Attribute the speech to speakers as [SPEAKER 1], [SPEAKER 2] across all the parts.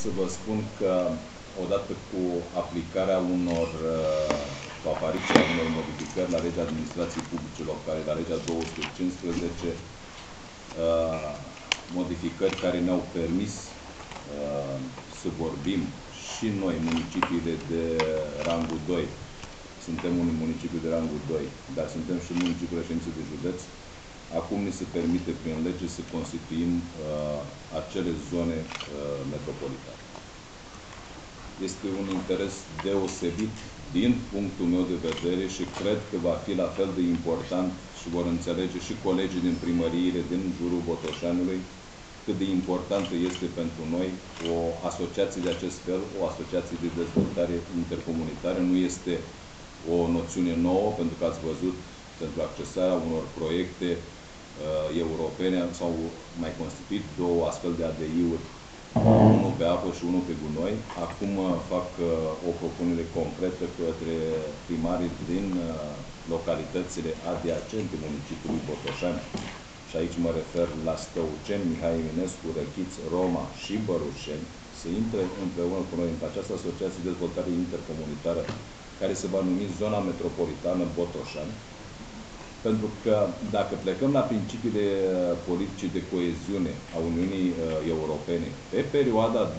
[SPEAKER 1] să vă spun că odată cu aplicarea cu apariția unor modificări la legea administrației publice locale, la legea 215, modificări care ne-au permis să vorbim și noi, municipiile de rangul 2. Suntem un municipiu de rangul 2, dar suntem și municipiul reședință de județ. Acum ni se permite prin lege să constituim acele zone metropolitane. Este un interes deosebit din punctul meu de vedere și cred că va fi la fel de important și vor înțelege și colegii din primăriile din jurul Botoșanului cât de importantă este pentru noi o asociație de acest fel, o asociație de dezvoltare intercomunitară. Nu este o noțiune nouă, pentru că ați văzut, pentru accesarea unor proiecte europene s-au mai constituit două astfel de ADI-uri, unul pe apă și unul pe gunoi. Acum fac o propunere concretă către primarii din localitățile adiacente municipiului Botoșani. Și aici mă refer la Stăuceni, Mihai Eminescu, Răchiți, Roma și Bărușeni, să intre împreună cu noi în această asociație de dezvoltare intercomunitară care se va numi Zona Metropolitană Botoșani. Pentru că dacă plecăm la principiile politicii de coeziune a Uniunii Europene pe perioada 2014-2020,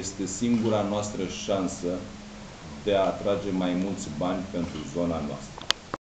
[SPEAKER 1] este singura noastră șansă de a atrage mai mulți bani pentru zona noastră.